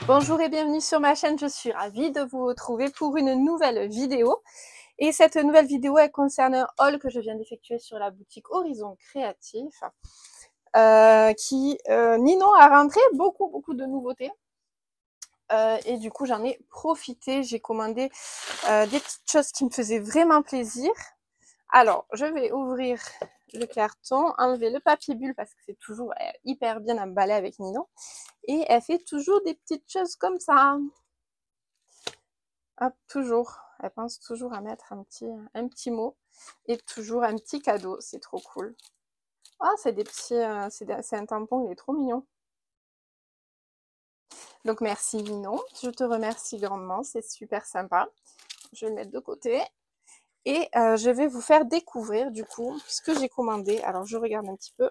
Bonjour et bienvenue sur ma chaîne, je suis ravie de vous retrouver pour une nouvelle vidéo. Et cette nouvelle vidéo, elle concerne un haul que je viens d'effectuer sur la boutique Horizon Créatif. Ninon a rentré beaucoup de nouveautés. Et du coup, j'en ai profité, j'ai commandé des petites choses qui me faisaient vraiment plaisir. Alors, je vais ouvrir le carton, enlever le papier bulle parce que c'est toujours hyper bien emballé avec Ninon. Et elle fait toujours des petites choses comme ça. Hop, toujours. Elle pense toujours à mettre un petit mot et toujours un petit cadeau. C'est trop cool. Ah, c'est des petits, c'est un tampon, il est trop mignon. Donc merci Ninon, je te remercie grandement, c'est super sympa. Je vais le mettre de côté et je vais vous faire découvrir du coup ce que j'ai commandé. Alors je regarde un petit peu.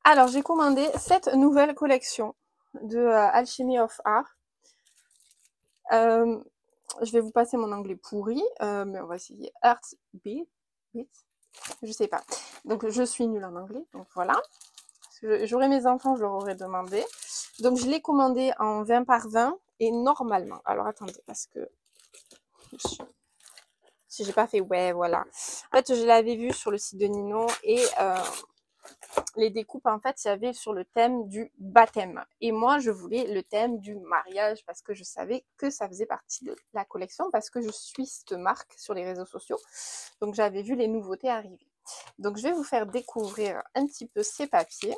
Alors j'ai commandé cette nouvelle collection de Alchemy of Art. Je vais vous passer mon anglais pourri, mais on va essayer. Art Beat, je sais pas. Donc je suis nulle en anglais, donc voilà. J'aurais mes enfants, je leur aurais demandé. Donc je l'ai commandé en 20 par 20 et normalement. Alors attendez, parce que si j'ai pas fait, ouais, voilà. En fait, je l'avais vu sur le site de Ninon et les découpes, en fait, il y avait sur le thème du baptême. Et moi, je voulais le thème du mariage parce que je savais que ça faisait partie de la collection parce que je suis cette marque sur les réseaux sociaux. Donc, j'avais vu les nouveautés arriver. Donc, je vais vous faire découvrir un petit peu ces papiers.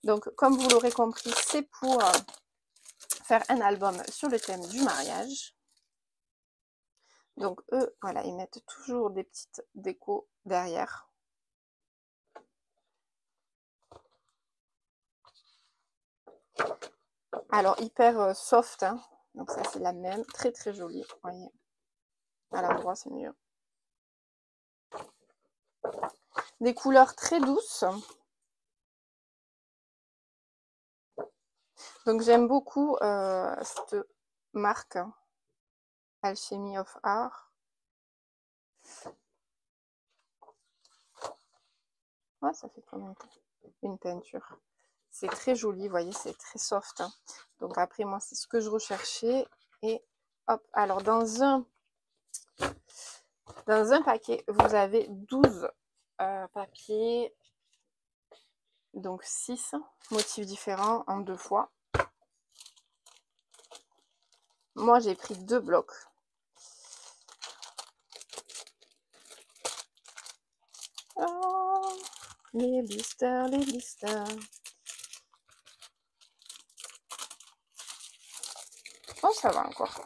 Donc, comme vous l'aurez compris, c'est pour faire un album sur le thème du mariage. Donc, eux, voilà, ils mettent toujours des petites décos derrière. Alors, hyper soft, hein. Donc ça, c'est la même, très jolie, vous voyez. À l'endroit, c'est mieux. Des couleurs très douces. Donc, j'aime beaucoup cette marque, Alchemy of Art. Ouais, ça fait comme une peinture. C'est très joli, vous voyez, c'est très soft. Hein. Donc après, moi, c'est ce que je recherchais. Et hop, alors dans un paquet, vous avez 12 papiers. Donc 6 motifs différents en 2 fois. Moi, j'ai pris 2 blocs. Oh, les blisters, les blisters. Oh, ça va encore.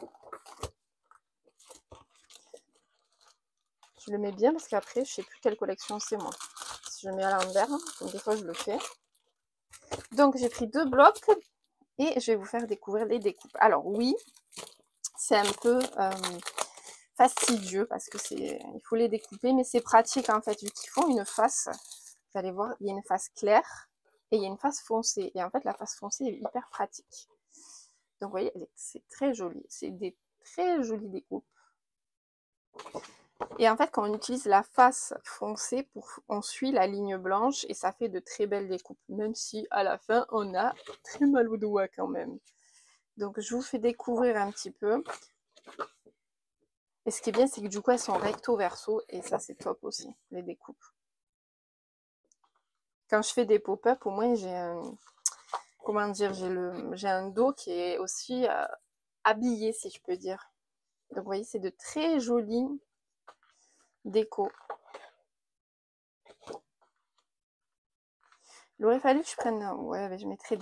Je le mets bien parce qu'après, je sais plus quelle collection c'est moi. Si je le mets à l'envers, comme des fois je le fais. Donc, j'ai pris 2 blocs et je vais vous faire découvrir les découpes. Alors oui, c'est un peu fastidieux parce que il faut les découper, mais c'est pratique en fait, vu qu'ils font une face. Vous allez voir, il y a une face claire et il y a une face foncée. Et en fait, la face foncée est hyper pratique. Donc, vous voyez, c'est très joli. C'est des très jolies découpes. Et en fait, quand on utilise la face foncée, on suit la ligne blanche et ça fait de très belles découpes. Même si à la fin, on a très mal au doigt quand même. Donc, je vous fais découvrir un petit peu. Et ce qui est bien, c'est que du coup, elles sont recto verso. Et ça, c'est top aussi, les découpes. Quand je fais des pop-up, au moins, j'ai un... Comment dire, j'ai un dos qui est aussi habillé, si je peux dire. Donc, vous voyez, c'est de très jolies décos. Il aurait fallu que je prenne... Ouais, je mettrais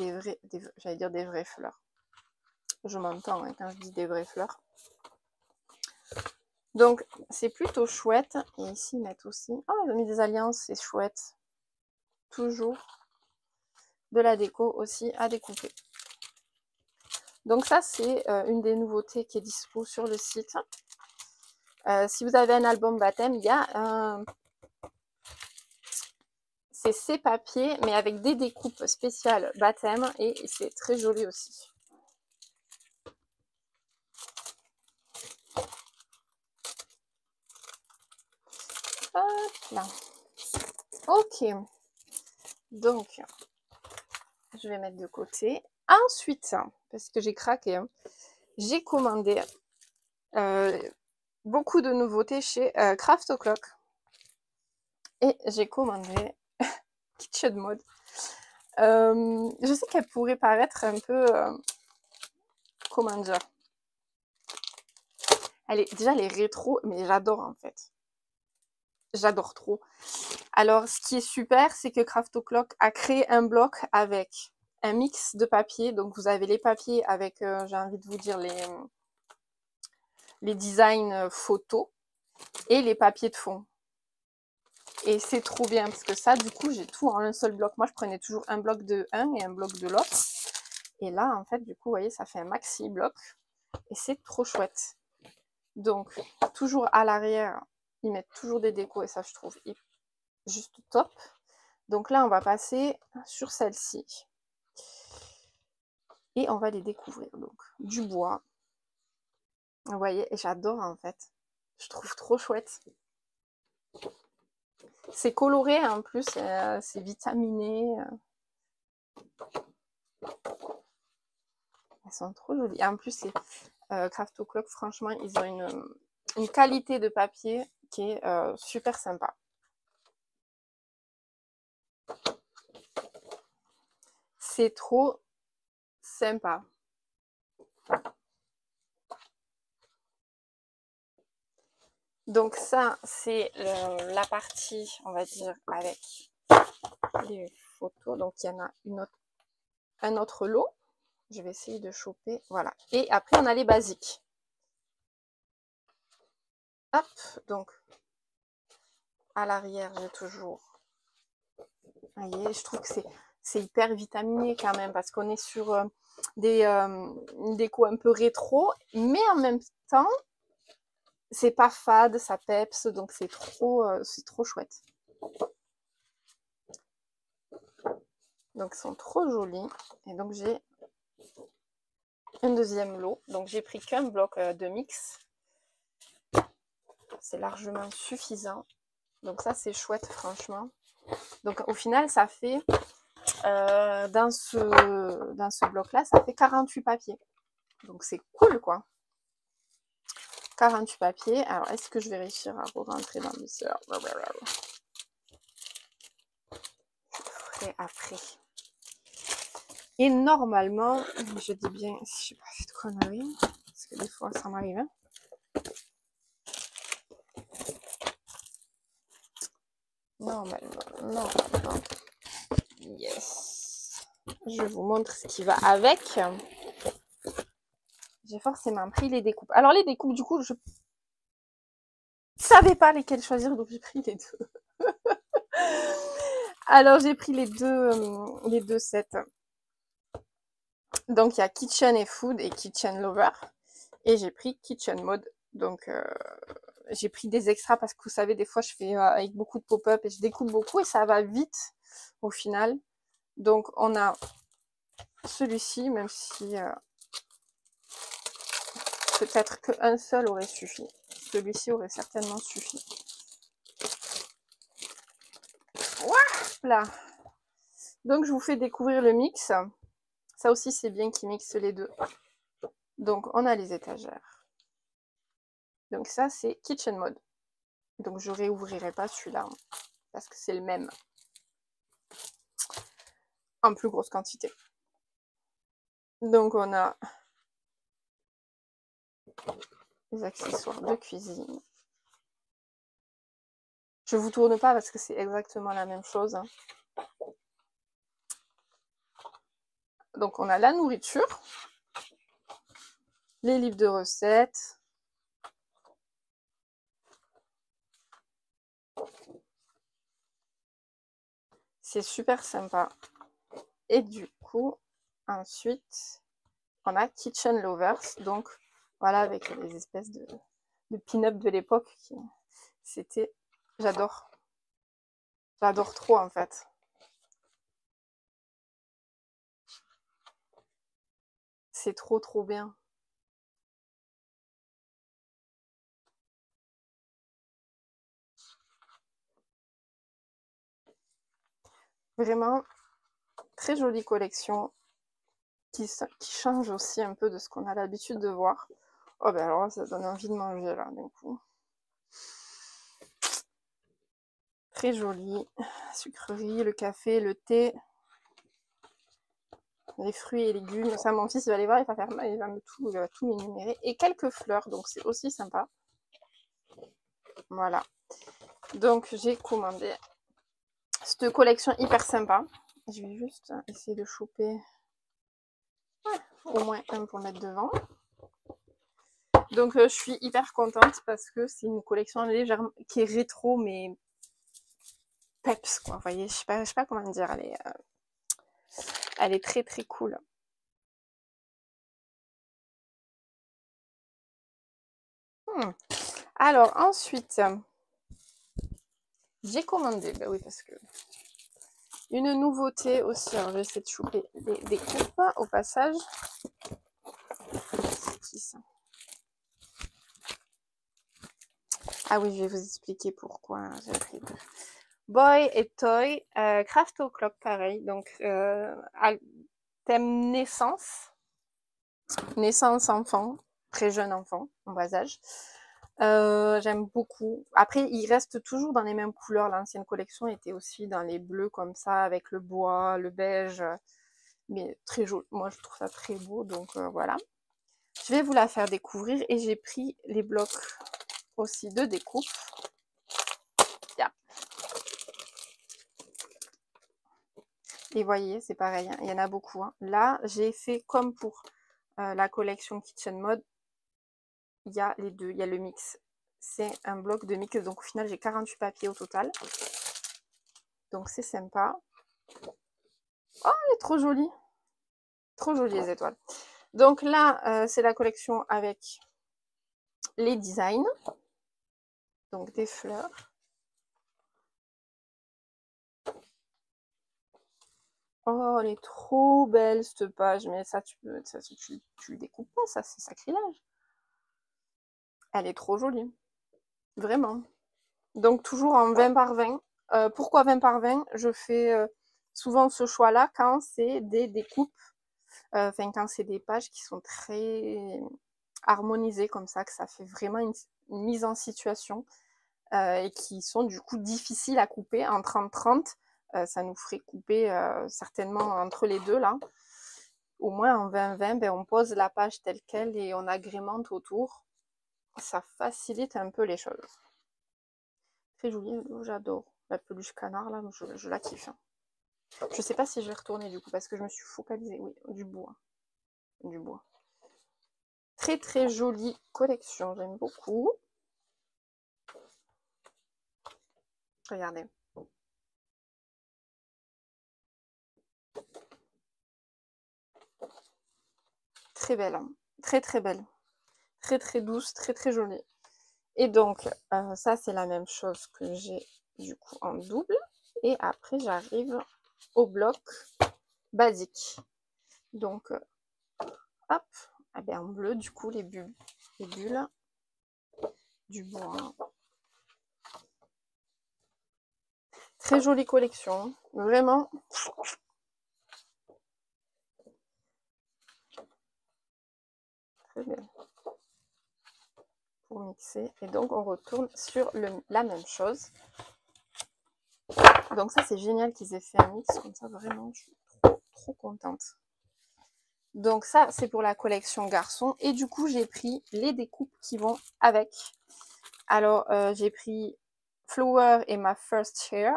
j'allais dire des vraies fleurs. Je m'entends hein, quand je dis des vraies fleurs. Donc, c'est plutôt chouette. Et ici, ils mettent aussi... Oh, ils ont mis des alliances, c'est chouette. Toujours de la déco aussi à découper. Donc ça, c'est une des nouveautés qui est dispo sur le site. Si vous avez un album baptême, il y a un... C'est ces papiers, mais avec des découpes spéciales baptême. Et c'est très joli aussi. Hop là. Ok. Donc, je vais mettre de côté. Ensuite, parce que j'ai craqué, hein, j'ai commandé beaucoup de nouveautés chez Craft O'Clock. Et j'ai commandé Kitchen Mode. Je sais qu'elle pourrait paraître un peu... comment dire? Déjà, elle est rétro, mais j'adore en fait. J'adore trop. Alors, ce qui est super, c'est que Craft O'Clock a créé un bloc avec un mix de papiers. Donc, vous avez les papiers avec, j'ai envie de vous dire, les designs photos et les papiers de fond. Et c'est trop bien parce que ça, du coup, j'ai tout en un seul bloc. Moi, je prenais toujours un bloc de un et un bloc de l'autre. Et là, en fait, du coup, vous voyez, ça fait un maxi bloc. Et c'est trop chouette. Donc, toujours à l'arrière, ils mettent toujours des décos et ça, je trouve juste top. Donc là, on va passer sur celle-ci. Et on va les découvrir. Donc, du bois. Vous voyez, et j'adore en fait. Je trouve trop chouette. C'est coloré en plus, c'est vitaminé. Elles sont trop jolies. Et en plus, c'est Craft O'Clock, franchement, ils ont une qualité de papier qui est super sympa. C'est trop sympa. Donc ça, c'est la partie, on va dire, avec les photos. Donc il y en a un autre lot. Je vais essayer de choper. Voilà. Et après, on a les basiques. Hop, donc à l'arrière, j'ai toujours... Vous voyez, je trouve que c'est hyper vitaminé quand même parce qu'on est sur une déco un peu rétro, mais en même temps, c'est pas fade, ça peps, donc c'est trop chouette. Donc ils sont trop jolis. Et donc j'ai un deuxième lot. Donc j'ai pris qu'un bloc de mix. C'est largement suffisant. Donc ça c'est chouette franchement. Donc au final ça fait dans ce bloc là ça fait 48 papiers. Donc c'est cool quoi. 48 papiers. Alors est-ce que je vais réussir à rentrer dans le sœur? Je ferai après. Et normalement, je dis bien si j'ai pas fait de conneries, parce que des fois ça m'arrive. Hein. Normalement, yes. Je vous montre ce qui va avec. J'ai forcément pris les découpes. Alors les découpes, du coup, je savais pas lesquelles choisir, donc j'ai pris les deux. Alors j'ai pris les deux sets. Donc il y a Kitchen et Food et Kitchen Lover. Et j'ai pris Kitchen Mode. Donc j'ai pris des extras parce que vous savez, des fois je fais avec beaucoup de pop-up et je découpe beaucoup et ça va vite au final. Donc on a celui-ci, même si peut-être qu'un seul aurait suffi. Celui-ci aurait certainement suffi. Voilà. Donc je vous fais découvrir le mix. Ça aussi c'est bien qu'ils mixent les deux. Donc on a les étagères. Donc ça c'est Kitchen Mode. Donc je réouvrirai pas celui-là parce que c'est le même en plus grosse quantité. Donc on a les accessoires de cuisine. Je vous tourne pas parce que c'est exactement la même chose. Donc on a la nourriture, les livres de recettes, c'est super sympa. Et du coup, ensuite, on a Kitchen Lovers, donc voilà, avec les espèces de pin-up de l'époque. C'était, j'adore trop en fait. C'est trop bien. Vraiment, très jolie collection qui change aussi un peu de ce qu'on a l'habitude de voir. Oh ben alors là, ça donne envie de manger là, d'un coup. Très joli. Sucrerie, le café, le thé, les fruits et légumes. Ça, mon fils, il va aller voir, il va tout m'énumérer. Et quelques fleurs, donc c'est aussi sympa. Voilà. Donc j'ai commandé cette collection hyper sympa. Je vais juste essayer de choper au moins un pour mettre devant. Donc je suis hyper contente parce que c'est une collection légèrement qui est rétro mais peps quoi. Vous voyez, je sais pas comment dire. Elle est très très cool. Alors ensuite, j'ai commandé, ben oui parce que une nouveauté aussi. Alors je vais essayer de choper des coupes au passage. C'est qui ça? Ah oui, je vais vous expliquer pourquoi j'ai pris deux. Boy et Toy, Craft O'Clock pareil, donc thème naissance enfant, très jeune enfant, en bas âge. J'aime beaucoup. Après, il reste toujours dans les mêmes couleurs. L'ancienne collection était aussi dans les bleus comme ça, avec le bois, le beige, mais très joli. Moi, je trouve ça très beau, donc voilà. Je vais vous la faire découvrir et j'ai pris les blocs aussi de découpe. Yeah. Et voyez, c'est pareil, hein, il y en a beaucoup. Hein. Là, j'ai fait comme pour la collection Kitchen Mode. Il y a les deux, il y a le mix. C'est un bloc de mix, donc au final, j'ai 48 papiers au total. Donc c'est sympa. Oh, elle est trop jolie. Trop jolie les étoiles. Donc là, c'est la collection avec les designs. Donc des fleurs. Oh, elle est trop belle cette page. Mais ça, tu le découpes pas, ça, c'est sacrilège. Elle est trop jolie. Vraiment. Donc toujours en 20 par 20. Pourquoi 20 par 20? Je fais souvent ce choix-là quand c'est des découpes, enfin quand c'est des pages qui sont très harmonisées comme ça, que ça fait vraiment une mise en situation et qui sont du coup difficiles à couper en 30-30. Ça nous ferait couper certainement entre les deux là. Au moins en 20-20, ben, on pose la page telle quelle et on agrémente autour. Ça facilite un peu les choses. Très jolie, j'adore. La peluche canard, là, je la kiffe. Je sais pas si je vais retourner du coup, parce que je me suis focalisée. Oui, du bois. Du bois. Très très jolie collection, j'aime beaucoup. Regardez. Très belle, hein. Très très belle. Très très douce, très très jolie. Et donc, ça c'est la même chose que j'ai du coup en double. Et après, j'arrive au bloc basique. Donc, hop, ah ben, en bleu, du coup, les bulles, du bois. Très jolie collection, vraiment. Très belle. Pour mixer. Et donc, on retourne sur la même chose. Donc ça, c'est génial qu'ils aient fait un mix comme ça. Vraiment, je suis trop contente. Donc ça, c'est pour la collection garçon. Et du coup, j'ai pris les découpes qui vont avec. Alors, j'ai pris Flower et ma first year,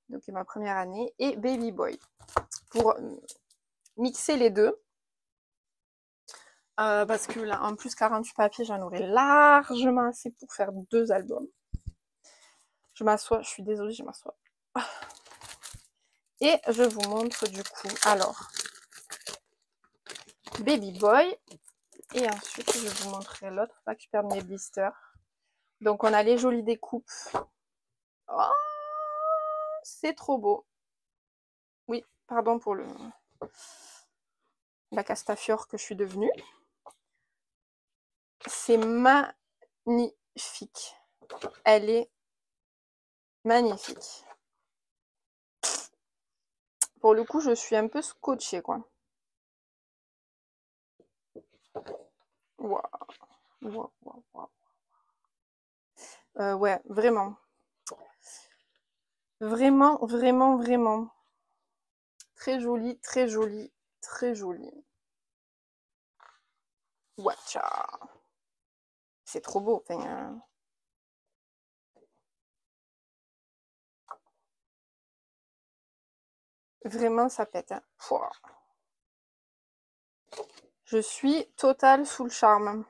donc ma première année, et Baby Boy, pour mixer les deux. Parce que là, en plus, 48 papiers, j'en aurais largement assez pour faire 2 albums. Je m'assois, je suis désolée, je m'assois. Et je vous montre du coup, alors, Baby Boy. Et ensuite, je vais vous montrer l'autre, pas que je perde mes blisters. Donc, on a les jolies découpes. Oh, c'est trop beau. Oui, pardon pour la Castafiore que je suis devenue. C'est magnifique. Elle est magnifique. Pour le coup, je suis un peu scotchée, quoi. Waouh. Waouh, waouh, waouh. Ouais, vraiment. Vraiment, vraiment, vraiment. Très joli, très joli, très joli. Watcha. C'est trop beau. Enfin, vraiment, ça pète. Hein. Je suis totale sous le charme.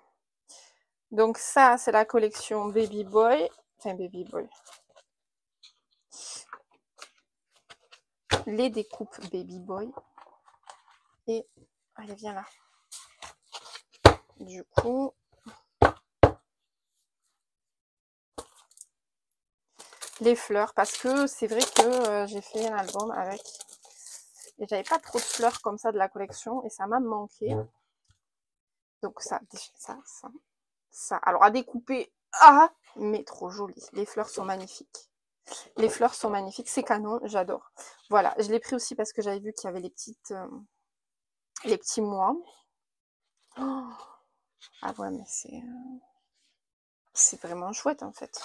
Donc ça, c'est la collection Baby Boy. Enfin, Baby Boy. Les découpes Baby Boy. Et, allez, viens là. Du coup, les fleurs, parce que c'est vrai que j'ai fait un album avec... Et j'avais pas trop de fleurs comme ça de la collection, et ça m'a manqué. Donc ça, ça. Alors à découper, mais trop joli. Les fleurs sont magnifiques. Les fleurs sont magnifiques, c'est canon, j'adore. Voilà, je l'ai pris aussi parce que j'avais vu qu'il y avait les petits mois. Oh, ah ouais, mais c'est vraiment chouette en fait.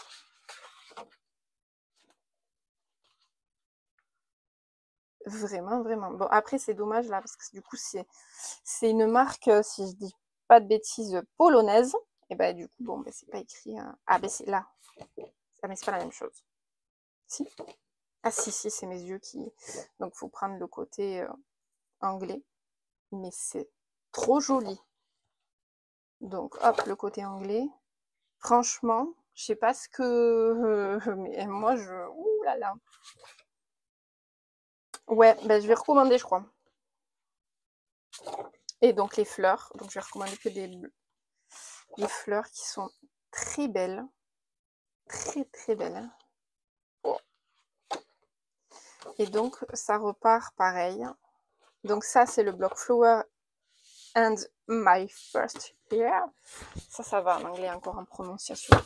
Vraiment, vraiment. Bon, après, c'est dommage là, parce que du coup, c'est une marque, si je dis pas de bêtises, polonaise. Et ben du coup, bon, ben, c'est pas écrit. Ah, ben c'est là. Ah, mais c'est pas la même chose. Si? Ah, si, si, c'est mes yeux qui. Donc, faut prendre le côté anglais. Mais c'est trop joli. Donc, hop, le côté anglais. Franchement, je sais pas ce que. Mais moi, je. Ouh là là. Ouais, ben je vais recommander, je crois. Et donc, les fleurs. Donc, je vais recommander que des fleurs qui sont très belles. Très, très belles. Oh. Et donc, ça repart pareil. Donc, ça, c'est le bloc Flower and My First Year. Ça va en anglais encore en prononciation.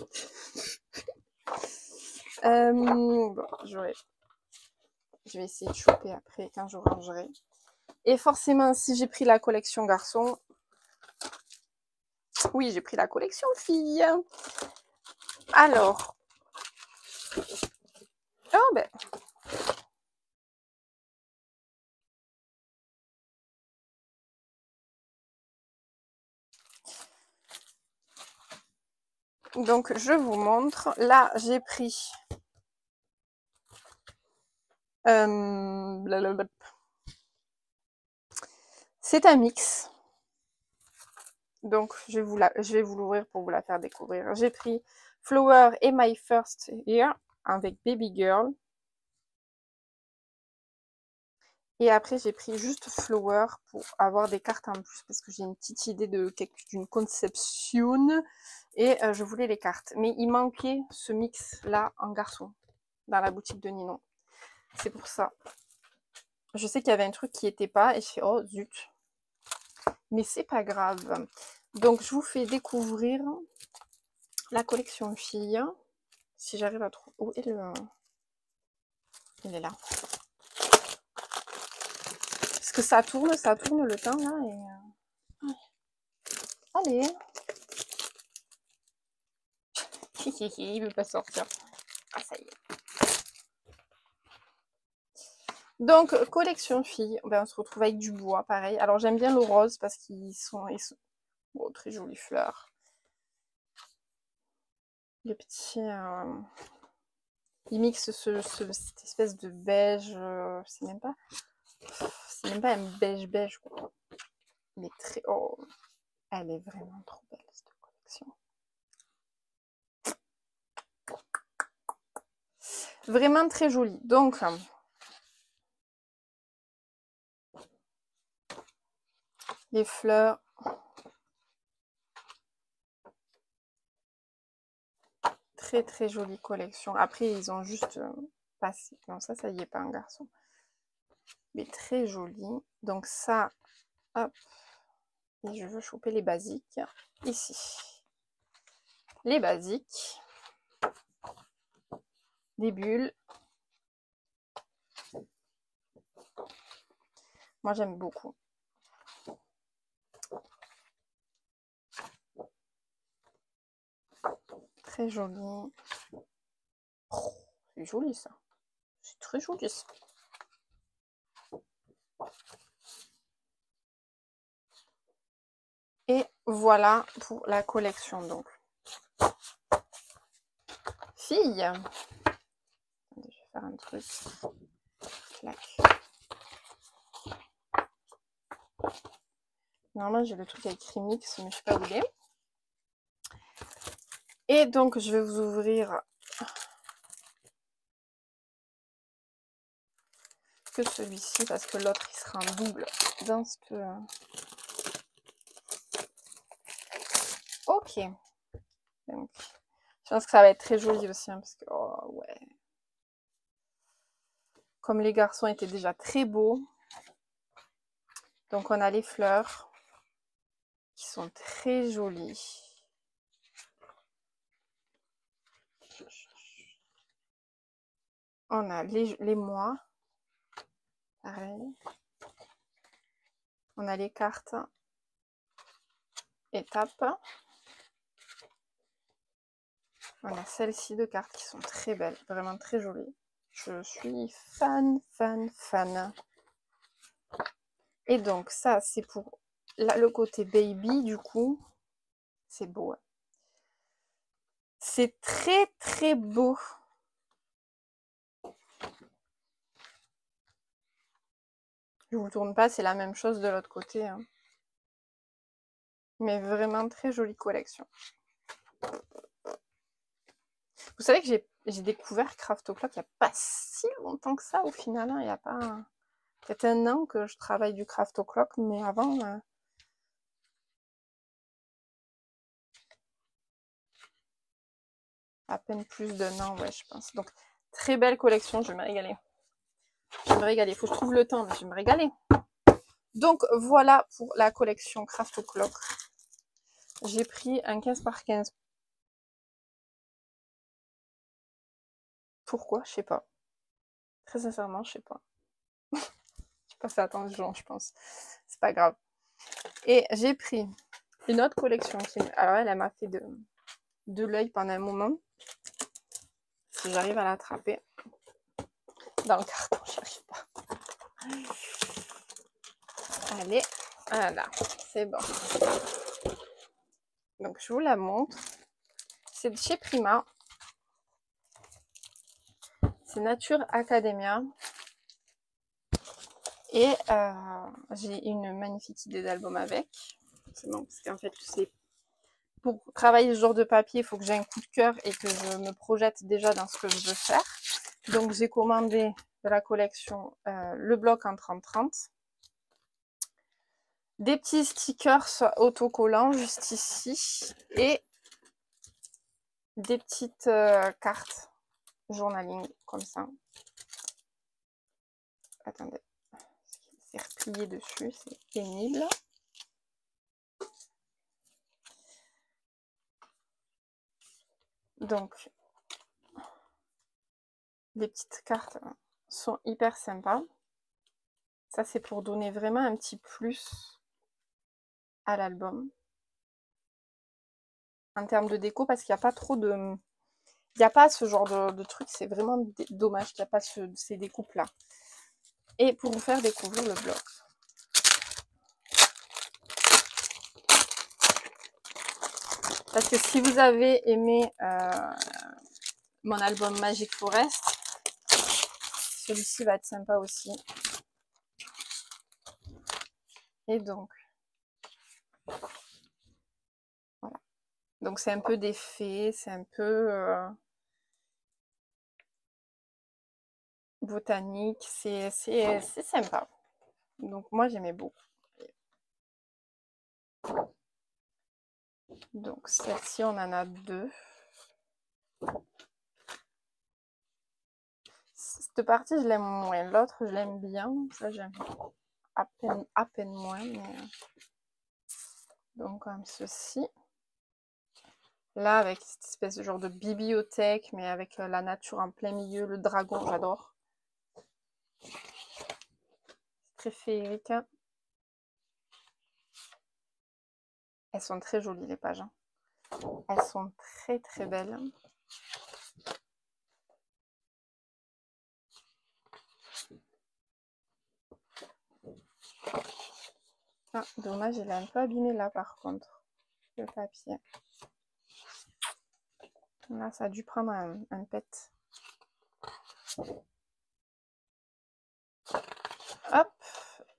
Bon, je vais essayer de choper après quand je rangerai. Et forcément, si j'ai pris la collection garçon, oui, j'ai pris la collection fille. Alors, oh ben, donc je vous montre. Là, j'ai pris c'est un mix. Donc, je vais vous l'ouvrir pour vous la faire découvrir. J'ai pris Flower et My First Year avec Baby Girl. Et après, j'ai pris juste Flower pour avoir des cartes en plus parce que j'ai une petite idée d'une conception et je voulais les cartes. Mais il manquait ce mix-là en garçon dans la boutique de Ninon. C'est pour ça. Je sais qu'il y avait un truc qui n'était pas et je fais oh zut. Mais c'est pas grave. Donc, je vous fais découvrir la collection filles. Si j'arrive à trouver... Où est le... Il est là. Parce que ça tourne le temps là. Et... Allez. Il veut pas sortir. Ah, ça y est. Donc, collection filles. Ben, on se retrouve avec du bois, pareil. Alors, j'aime bien le rose parce qu'ils sont... Oh, très jolies fleurs. Les petits... Ils mixent cette espèce de beige. C'est même pas un beige quoi. Mais très... Oh, elle est vraiment trop belle cette collection. Vraiment très jolie. Donc, les fleurs. Très très jolie collection. Après, ils ont juste passé. Non, ça y est, pas un garçon. Mais très joli. Donc ça, hop. Et je veux choper les basiques. Ici. Les basiques. Des bulles. Moi, j'aime beaucoup. Très joli. Oh, c'est joli ça. C'est très joli ça. Et voilà pour la collection donc. Fille. Je vais faire un truc. Clac. Normalement j'ai le truc avec écrit mix mais je sais pas où il est. Et donc je vais vous ouvrir que celui-ci parce que l'autre il sera en double dans ce que... Ok. Donc, je pense que ça va être très joli aussi hein, parce que oh ouais. Comme les garçons étaient déjà très beaux. Donc on a les fleurs qui sont très jolies. On a les mois. Pareil. On a les cartes étapes. On a celles-ci de cartes qui sont très belles, vraiment très jolies. Je suis fan. Et donc ça, c'est pour là, le côté baby, du coup. C'est beau. Hein. C'est très beau. Je vous tourne pas, c'est la même chose de l'autre côté. Hein. Mais vraiment très jolie collection. Vous savez que j'ai découvert Craft O'Clock il n'y a pas si longtemps que ça au final. Hein. Il n'y a pas... peut-être un an que je travaille du Craft O'Clock, mais avant... à peine plus d'un an, ouais, je pense. Donc, très belle collection, je vais me régaler. Je vais me régaler. Il faut que je trouve le temps, mais je vais me régaler. Donc, voilà pour la collection Craft O'Clock. J'ai pris un 15 par 15. Pourquoi? Je sais pas. Très sincèrement, je sais pas. J'ai pas fait attention, je pense. C'est pas grave. Et j'ai pris une autre collection. Alors, elle m'a fait de l'œil pendant un moment. Si j'arrive à l'attraper dans le carton, je n'arrive pas. Allez, voilà, c'est bon. Donc, je vous la montre. C'est de chez Prima. C'est Nature Academia. Et j'ai une magnifique idée d'album avec. C'est bon, parce qu'en fait, pour travailler ce genre de papier, il faut que j'ai un coup de cœur et que je me projette déjà dans ce que je veux faire. Donc, j'ai commandé de la collection le bloc en 30-30. Des petits stickers autocollants juste ici. Et des petites cartes journaling comme ça. Attendez, c'est replié dessus, c'est pénible. Donc, les petites cartes sont hyper sympas. Ça, c'est pour donner vraiment un petit plus à l'album. En termes de déco, parce qu'il n'y a pas trop de... Il n'y a pas ce genre de truc, c'est vraiment dommage qu'il n'y a pas ces découpes-là. Et pour vous faire découvrir le bloc. Parce que si vous avez aimé mon album Magic Forest, celui-ci va être sympa aussi. Et donc, voilà. Donc c'est un peu des fées, c'est un peu botanique, c'est sympa. Donc moi j'aimais beaucoup. Donc celle-ci on en a deux. Cette partie je l'aime moins, l'autre je l'aime bien, ça j'aime à peine moins. Mais... donc comme ceci. Là avec cette espèce de genre de bibliothèque, mais avec la nature en plein milieu, le dragon, j'adore. très féerique. Elles sont très jolies les pages. Hein. Elles sont très très belles. Ah, dommage, il est un peu abîmé là par contre, le papier. Là, ça a dû prendre un pet. Hop,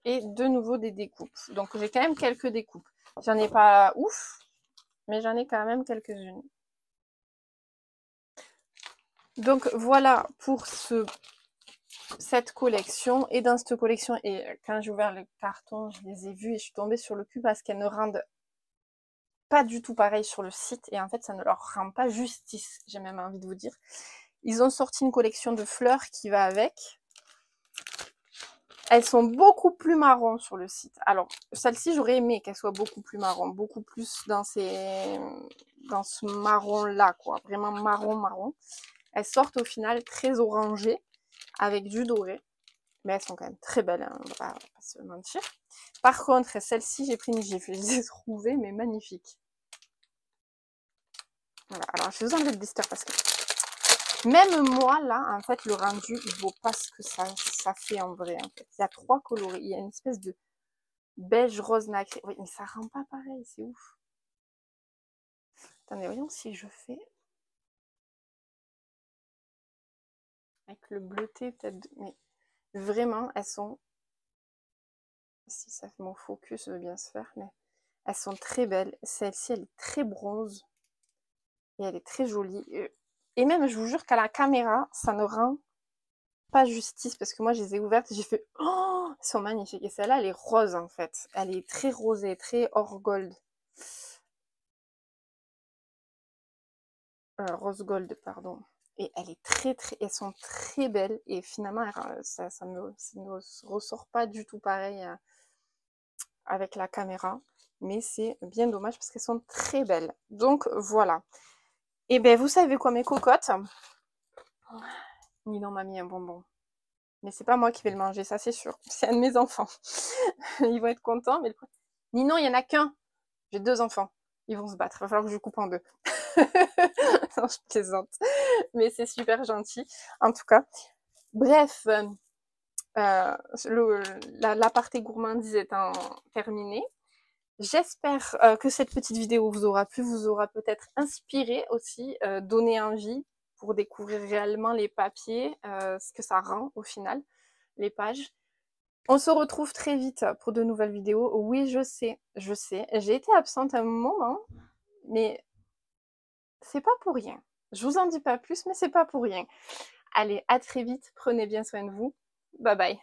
et de nouveau des découpes. Donc j'ai quand même quelques découpes. J'en ai pas ouf, mais j'en ai quand même quelques-unes. Donc voilà pour cette collection. Et dans cette collection, et quand j'ai ouvert le carton, je les ai vues et je suis tombée sur le cul parce qu'elles ne rendent pas du tout pareil sur le site. Et en fait, ça ne leur rend pas justice, j'ai même envie de vous dire. Ils ont sorti une collection de fleurs qui va avec. Elles sont beaucoup plus marron sur le site. Alors, celle-ci, j'aurais aimé qu'elle soit beaucoup plus marron, beaucoup plus dans ce marron-là, quoi. Vraiment marron. Elles sortent au final très orangées, avec du doré. Mais elles sont quand même très belles, hein, on va pas se mentir. Par contre, celle-ci, j'ai pris une gifle. Je les ai trouvées, mais magnifiques. Voilà, alors je vais vous enlever le blister parce que même moi, là, en fait, le rendu, il vaut pas ce que ça fait en vrai. En fait. Il y a 3 coloris. Il y a une espèce de beige rose nacré. Oui, mais ça rend pas pareil, c'est ouf. Attendez, voyons si je fais avec le bleuté peut-être. Mais vraiment, elles sont... Si ça fait mon focus veut bien se faire, mais elles sont très belles. Celle-ci, elle est très bronze. Et elle est très jolie. Et même, je vous jure qu'à la caméra, ça ne rend pas justice. Parce que moi, je les ai ouvertes et j'ai fait... Oh, elles sont magnifiques. Et celle-là, elle est rose, en fait. Elle est très rosée, très or gold. Rose gold, pardon. Et elle est elles sont très belles. Et finalement, ça ne ressort pas du tout pareil avec la caméra. Mais c'est bien dommage parce qu'elles sont très belles. Donc, voilà. Et ben, vous savez quoi, mes cocottes? Ninon m'a mis un bonbon. Mais c'est pas moi qui vais le manger, ça c'est sûr. C'est un de mes enfants. Ils vont être contents. Mais Ninon, il y en a qu'un. J'ai 2 enfants. Ils vont se battre. Il va falloir que je coupe en 2. Non, je plaisante. Mais c'est super gentil. En tout cas, bref, l'aparté gourmandise étant terminé, j'espère que cette petite vidéo vous aura plu, vous aura peut-être inspiré aussi, donné envie pour découvrir réellement les papiers, ce que ça rend au final, les pages. On se retrouve très vite pour de nouvelles vidéos. Oui, je sais. J'ai été absente un moment, mais c'est pas pour rien. Je vous en dis pas plus, mais c'est pas pour rien. Allez, à très vite. Prenez bien soin de vous. Bye bye.